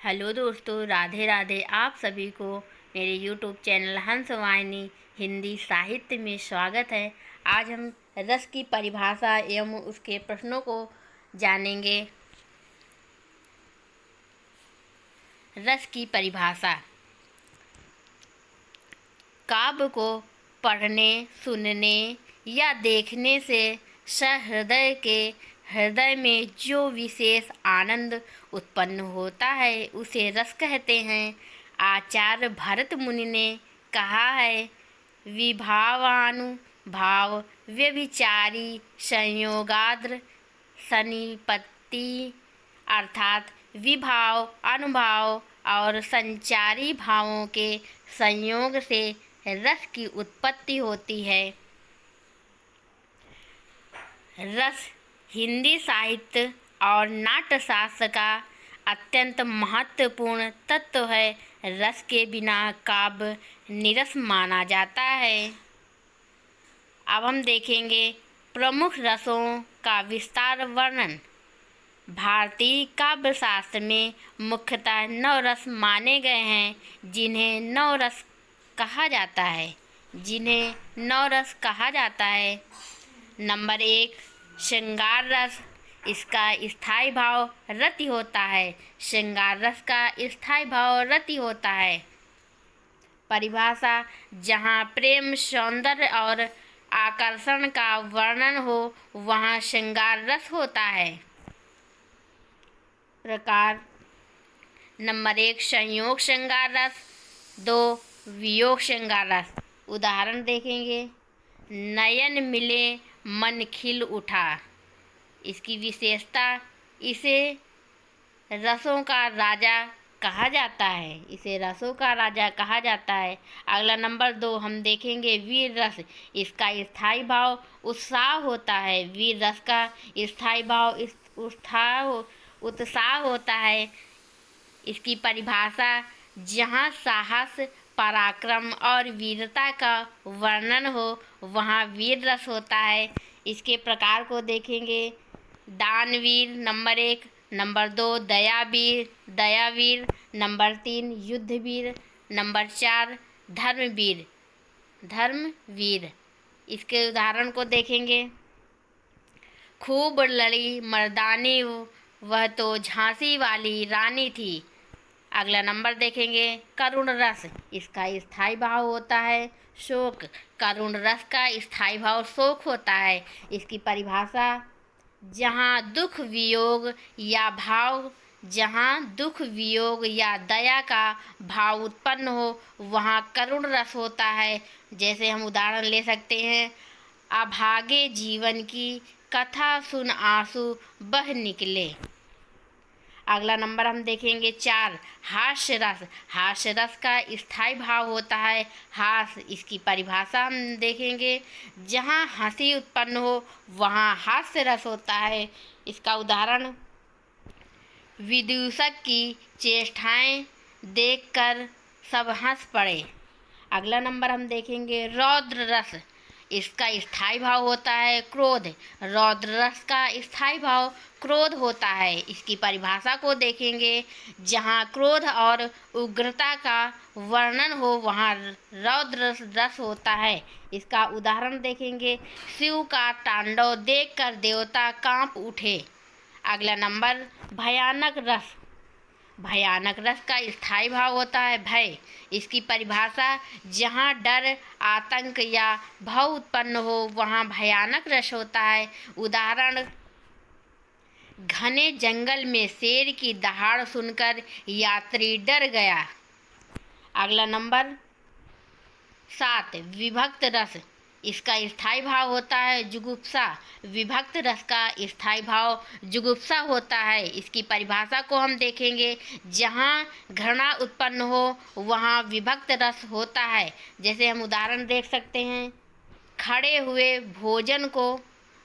Hello दोस्तों, राधे राधे। आप सभी को मेरे यूट्यूब चैनल हंस वाहिनी हिंदी साहित्य में स्वागत है। आज हम रस की परिभाषा एवं उसके प्रश्नों को जानेंगे। रस की परिभाषा: काव्य को पढ़ने, सुनने या देखने से सहृदय के हृदय में जो विशेष आनंद उत्पन्न होता है उसे रस कहते हैं। आचार्य भरत मुनि ने कहा है, विभावानुभाव व्यभिचारी संयोगाद्र सन्निपत्ति, अर्थात विभाव, अनुभाव और संचारी भावों के संयोग से रस की उत्पत्ति होती है। रस हिंदी साहित्य और नाट्यशास्त्र का अत्यंत महत्वपूर्ण तत्व है। रस के बिना काव्य नीरस माना जाता है। अब हम देखेंगे प्रमुख रसों का विस्तार वर्णन। भारतीय काव्य शास्त्र में मुख्यतः 9 रस माने गए हैं, जिन्हें 9 रस कहा जाता है। नंबर 1, श्रृंगार रस। इसका स्थायी भाव रति होता है। श्रृंगार रस का स्थायी भाव रति होता है। परिभाषा: जहाँ प्रेम, सौंदर्य और आकर्षण का वर्णन हो वहाँ श्रृंगार रस होता है। प्रकार: नंबर 1, संयोग श्रृंगार रस। 2, वियोग श्रृंगार रस। उदाहरण देखेंगे। नयन मिले मन खिल उठा। इसकी विशेषता: इसे रसों का राजा कहा जाता है। अगला नंबर 2 हम देखेंगे, वीर रस। इसका स्थायी भाव उत्साह होता है। वीर रस का स्थायी भाव उत्साह होता है। इसकी परिभाषा: जहाँ साहस, पराक्रम और वीरता का वर्णन हो वहाँ वीर रस होता है। इसके प्रकार को देखेंगे। दानवीर नंबर 1, नंबर 2 दयावीर, नंबर 3 युद्धवीर, नंबर 4 धर्मवीर। इसके उदाहरण को देखेंगे। खूब लड़ी मर्दानी, वह तो झांसी वाली रानी थी। अगला नंबर देखेंगे, करुण रस। इसका स्थायी भाव होता है शोक। करुण रस का स्थायी भाव शोक होता है। इसकी परिभाषा: जहाँ दुख वियोग या दया का भाव उत्पन्न हो वहाँ करुण रस होता है। जैसे हम उदाहरण ले सकते हैं। अभागे जीवन की कथा सुन आंसू बह निकले। अगला नंबर हम देखेंगे 4, हास्य रस। हास्य रस का स्थायी भाव होता है हास। इसकी परिभाषा हम देखेंगे। जहाँ हंसी उत्पन्न हो वहाँ हास्य रस होता है। इसका उदाहरण: विदूषक की चेष्टाएं देखकर सब हंस पड़े। अगला नंबर हम देखेंगे, रौद्र रस। इसका स्थायी भाव होता है क्रोध। रौद्र रस का स्थायी भाव क्रोध होता है। इसकी परिभाषा को देखेंगे। जहाँ क्रोध और उग्रता का वर्णन हो वहाँ रौद्र रस होता है। इसका उदाहरण देखेंगे। शिव का तांडव देखकर देवता कांप उठे। अगला नंबर, भयानक रस। भयानक रस का स्थायी भाव होता है भय। इसकी परिभाषा: जहाँ डर, आतंक या भय उत्पन्न हो वहाँ भयानक रस होता है। उदाहरण: घने जंगल में शेर की दहाड़ सुनकर यात्री डर गया। अगला नंबर 7, विभक्त रस। इसका स्थायी भाव होता है जुगुप्सा। विभक्त रस का स्थायी भाव जुगुप्सा होता है। इसकी परिभाषा को हम देखेंगे। जहाँ घृणा उत्पन्न हो वहाँ विभक्त रस होता है। जैसे हम उदाहरण देख सकते हैं। सड़े हुए भोजन को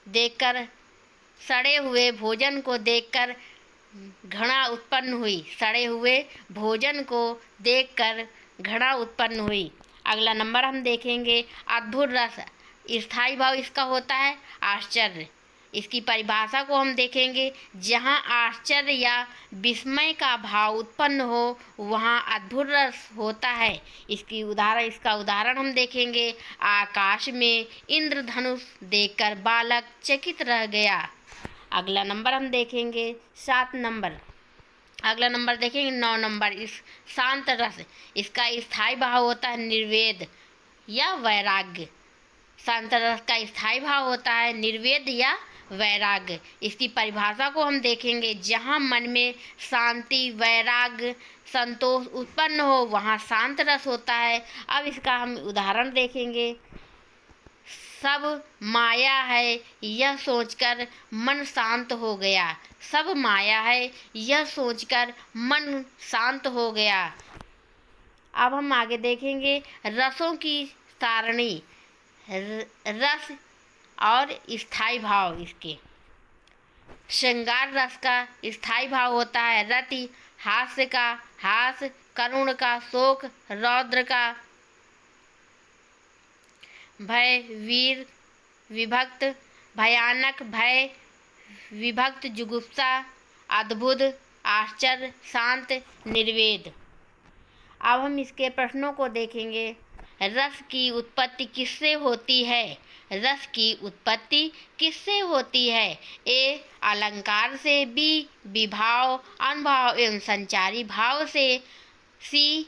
देखकर घृणा उत्पन्न हुई। अगला नंबर हम देखेंगे, अद्भुत रस। स्थायी भाव इसका होता है आश्चर्य। इसकी परिभाषा को हम देखेंगे, जहाँ आश्चर्य या विस्मय का भाव उत्पन्न हो वहाँ अद्भुत रस होता है। इसका उदाहरण हम देखेंगे, आकाश में इंद्रधनुष देखकर बालक चकित रह गया। अगला नंबर हम देखेंगे 7 नंबर। अगला नंबर देखेंगे 9 नंबर, इस शांत रस, इसका स्थायी भाव होता है निर्वेद या वैराग्य। शांत रस का स्थायी भाव होता है निर्वेद या वैराग्य। इसकी परिभाषा को हम देखेंगे, जहाँ मन में शांति, वैराग्य, संतोष उत्पन्न हो वहाँ शांत रस होता है। अब इसका हम उदाहरण देखेंगे, सब माया है यह सोचकर मन शांत हो गया। सब माया है यह सोचकर मन शांत हो गया। अब हम आगे देखेंगे रसों की सारणी, रस और स्थायी भाव इसके। श्रृंगार रस का स्थायी भाव होता है रति, हास्य का हास, करुण का शोक, रौद्र का भय, वीर विभक्त, भयानक भय विभक्त, जुगुप्सा, अद्भुत, आश्चर्य, शांत, निर्वेद। अब हम इसके प्रश्नों को देखेंगे। रस की उत्पत्ति किससे होती है? रस की उत्पत्ति किससे होती है? ए अलंकार से, बी विभाव, अनुभव एवं संचारी भाव से, सी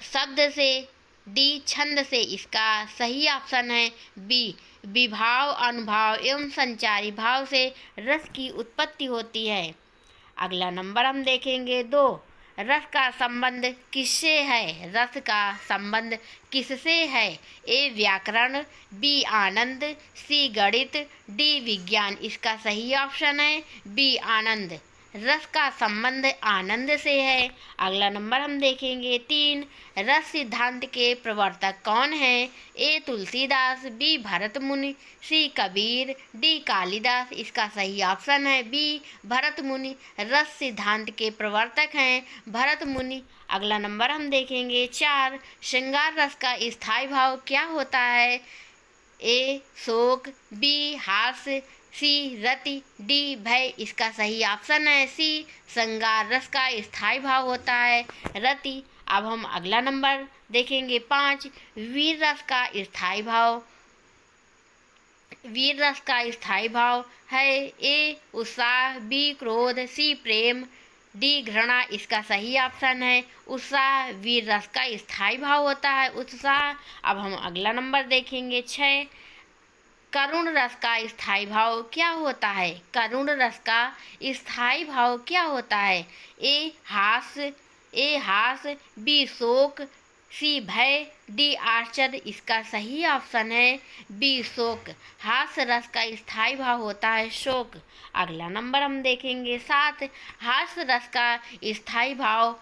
शब्द से, डी छंद से। इसका सही ऑप्शन है बी विभाव, अनुभव एवं संचारी भाव से रस की उत्पत्ति होती है। अगला नंबर हम देखेंगे 2, रस का संबंध किससे है? रस का संबंध किससे है? ए व्याकरण, बी आनंद, सी गणित, डी विज्ञान। इसका सही ऑप्शन है बी आनंद। रस का संबंध आनंद से है। अगला नंबर हम देखेंगे 3, रस सिद्धांत के प्रवर्तक कौन है? ए तुलसीदास, बी भरत मुनि, सी कबीर, डी कालिदास। इसका सही ऑप्शन है बी भरत मुनि। रस सिद्धांत के प्रवर्तक हैं भरत मुनि। अगला नंबर हम देखेंगे 4, श्रृंगार रस का स्थायी भाव क्या होता है? ए शोक, बी हास्य, सी रति, डी भय। इसका सही ऑप्शन है सी श्रृंगार रस का स्थायी भाव होता है रति। अब हम अगला नंबर देखेंगे 5, वीर रस का स्थायी भाव। वीर रस का स्थायी भाव है ए उत्साह, बी क्रोध, सी प्रेम, डी घृणा। इसका सही ऑप्शन है उत्साह। वीर रस का स्थायी भाव होता है उत्साह। अब हम अगला नंबर देखेंगे 6, करुण रस का स्थायी भाव क्या होता है? करुण रस का स्थायी भाव क्या होता है? ए हास, बी शोक, सी भय, डी आश्चर्य। इसका सही ऑप्शन है बी शोक। हास्य रस का स्थायी भाव होता है शोक। अगला नंबर हम देखेंगे 7, हास्य रस का स्थायी भाव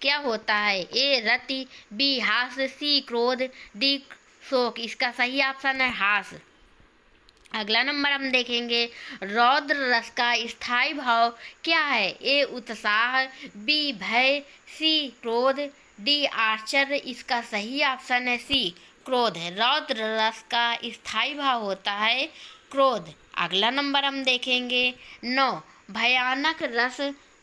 क्या होता है? ए रति, बी हास्य, सी क्रोध, डी शोक। इसका सही ऑप्शन है हास्य। अगला नंबर हम देखेंगे रौद्र रस का स्थायी भाव क्या है? ए उत्साह, बी भय, सी क्रोध, डी आश्चर्य। इसका सही ऑप्शन है सी क्रोध। रौद्र रस का स्थायी भाव होता है क्रोध। अगला नंबर हम देखेंगे 9, भयानक रस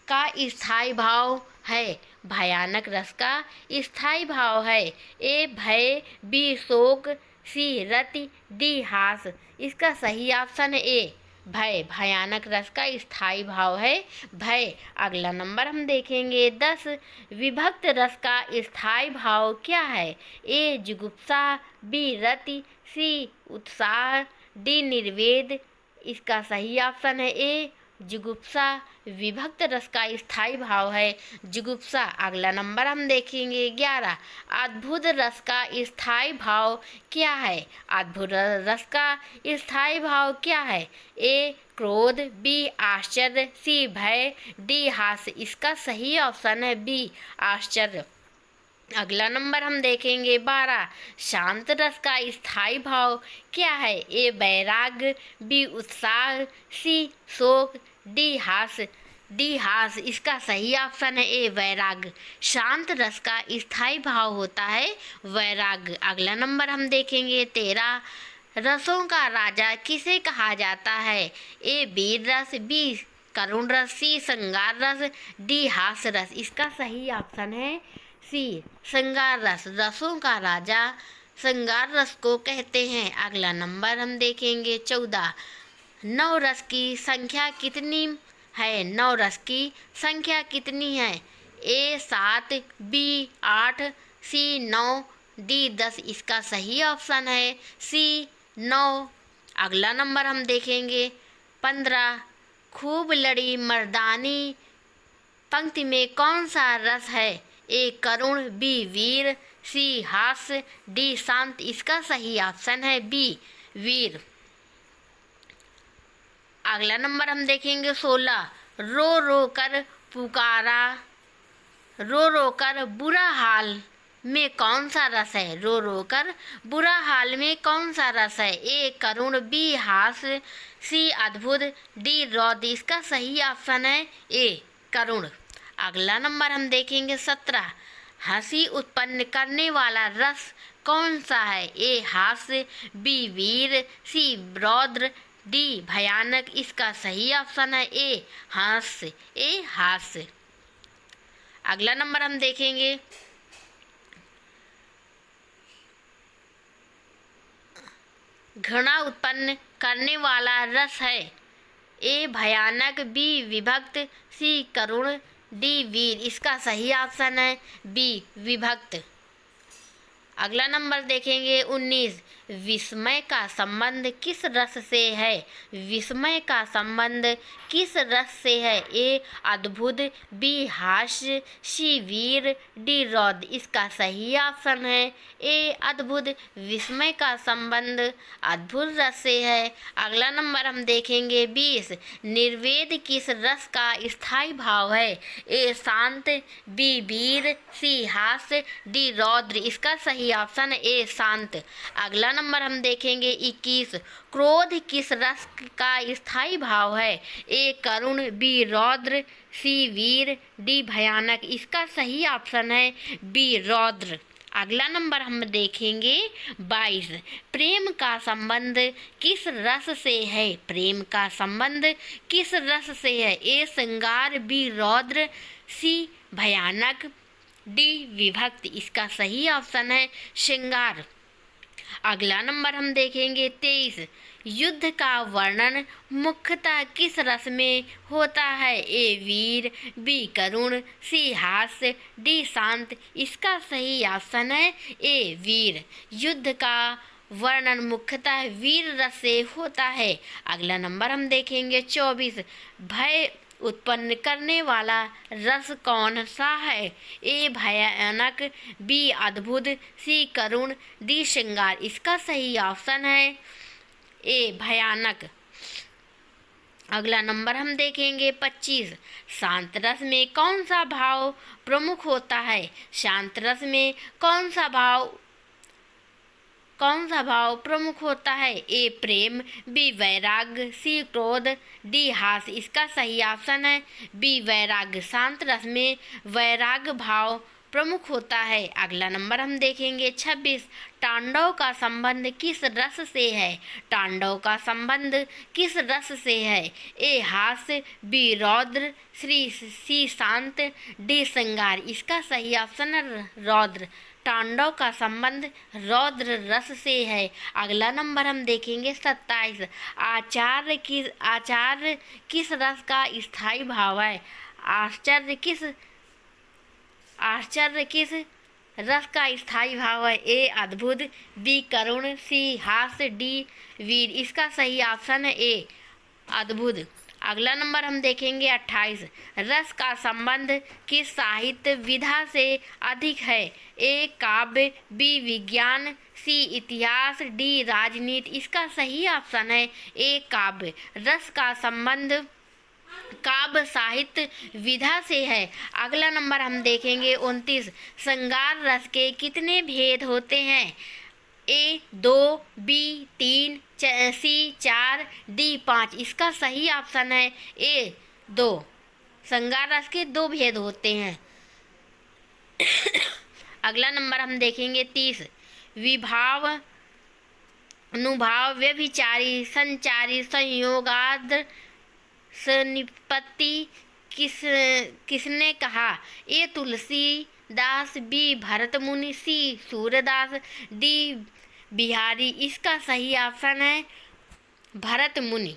का स्थायी भाव है। भयानक रस का स्थायी भाव है ए भय, बी शोक, सी रति, डी हास। इसका सही ऑप्शन है ए भय। भयानक रस का स्थायी भाव है भय। अगला नंबर हम देखेंगे 10, विभक्त रस का स्थायी भाव क्या है? ए जुगुप्सा, बी रति, सी उत्साह, डी निर्वेद। इसका सही ऑप्शन है ए जुगुप्सा। विभक्त रस का स्थायी भाव है जुगुप्सा। अगला नंबर हम देखेंगे 11, अद्भुत रस का स्थायी भाव क्या है? अद्भुत रस का स्थायी भाव क्या है? ए क्रोध, बी आश्चर्य, सी भय, डी हास्य। इसका सही ऑप्शन है बी आश्चर्य। अगला नंबर हम देखेंगे 12, शांत रस का स्थायी भाव क्या है? ए वैराग्य, बी उत्साह, सी शोक, डी हास। इसका सही ऑप्शन है ए वैराग्य। शांत रस का स्थायी भाव होता है वैराग्य। अगला नंबर हम देखेंगे 13, रसों का राजा किसे कहा जाता है? ए वीर रस, बी करुण रस, सी श्रृंगार रस, डी हास्य रस। इसका सही ऑप्शन है सी श्रृंगार रस। रसों का राजा श्रृंगार रस को कहते हैं। अगला नंबर हम देखेंगे 14। नौ रस की संख्या कितनी है? नौ रस की संख्या कितनी है? ए 7, बी 8, सी 9, डी 10। इसका सही ऑप्शन है सी 9। अगला नंबर हम देखेंगे 15। खूब लड़ी मर्दानी पंक्ति में कौन सा रस है? ए करुण, बी वीर, सी हास्य, डी शांत। इसका सही ऑप्शन है बी वीर। अगला नंबर हम देखेंगे 16। रो रो कर पुकारा, रो रो कर बुरा हाल में कौन सा रस है? रो रो कर बुरा हाल में कौन सा रस है? ए करुण, बी हास्य, सी अद्भुत, डी रौद्र। इसका सही ऑप्शन है ए करुण। अगला नंबर हम देखेंगे 17। हंसी उत्पन्न करने वाला रस कौन सा है? ए हास्य, बी वीर, सी रौद्र, डी भयानक। इसका सही ऑप्शन है ए हास्य, ए हास्य। अगला नंबर हम देखेंगे घृणा उत्पन्न करने वाला रस है। ए भयानक, बी विभक्त, सी करुण, डी वीर। इसका सही ऑप्शन है बी विभक्त। अगला नंबर देखेंगे 19। विस्मय का संबंध किस रस से है? विस्मय का संबंध किस रस से है? ए अद्भुत, बी हास्य, सी वीर, डी रौद्र। इसका सही ऑप्शन है ए अद्भुत। विस्मय का संबंध अद्भुत रस से है। अगला नंबर हम देखेंगे 20। निर्वेद किस रस का स्थायी भाव है? ए शांत, बी वीर, सी हास्य, डी रौद्र। इसका सही ऑप्शन ए शांत। अगला नंबर हम देखेंगे 21। क्रोध किस रस का स्थायी भाव है? ए करुण, बी रौद्र, सी वीर, डी भयानक। इसका सही ऑप्शन है बी रौद्र। अगला नंबर हम देखेंगे 22। प्रेम का संबंध किस रस से है? प्रेम का संबंध किस रस से है? ए श्रृंगार, बी रौद्र, सी भयानक, डी विभक्त। इसका सही ऑप्शन है श्रृंगार। अगला नंबर हम देखेंगे 23। युद्ध का वर्णन मुख्यतः किस रस में होता है? ए वीर, बी करुण, सी हास्य, डी शांत। इसका सही ऑप्शन है ए वीर। युद्ध का वर्णन मुख्यतः वीर रस से होता है। अगला नंबर हम देखेंगे 24। भय उत्पन्न करने वाला रस कौन सा है? ए भयानक, बी अद्भुत, सी करुण, डी श्रृंगार। इसका सही ऑप्शन है ए भयानक। अगला नंबर हम देखेंगे 25। शांत रस में कौन सा भाव प्रमुख होता है? शांत रस में कौन सा भाव प्रमुख होता है? ए प्रेम, बी वैराग्य, सी क्रोध, डी हास्य। इसका सही ऑप्शन है बी वैराग्य। शांत रस में वैराग्य भाव प्रमुख होता है। अगला नंबर हम देखेंगे 26। तांडव का संबंध किस रस से है? तांडव का संबंध किस रस से है? ए हास्य, बी रौद्र, सी शांत, डी श्रृंगार। इसका सही ऑप्शन है रौद्र। तांडव का संबंध रौद्र रस से है। अगला नंबर हम देखेंगे 27। आचार्य किस रस का स्थायी भाव है? आश्चर्य किस रस का स्थायी भाव है? ए अद्भुत, बी करुण, सी हास्य, डी वीर। इसका सही ऑप्शन है ए अद्भुत। अगला नंबर हम देखेंगे 28। रस का संबंध किस साहित्य विधा से अधिक है? ए काव्य, बी विज्ञान, सी इतिहास, डी राजनीति। इसका सही ऑप्शन है ए काव्य। रस का संबंध काव्य साहित्य विधा से है। अगला नंबर हम देखेंगे 29। श्रृंगार रस के कितने भेद होते हैं? ए 2, बी 3, सी 4, डी 5। इसका सही ऑप्शन है ए 2। श्रृंगार रस के 2 भेद होते हैं। अगला नंबर हम देखेंगे 30। अनुभाव व्यभिचारी संचारी संयोगाद सनिपत्ति किसने कहा? ए तुलसीदास, बी भरत मुनि, सी सूरदास, डी बिहारी। इसका सही ऑप्शन है भरत मुनि।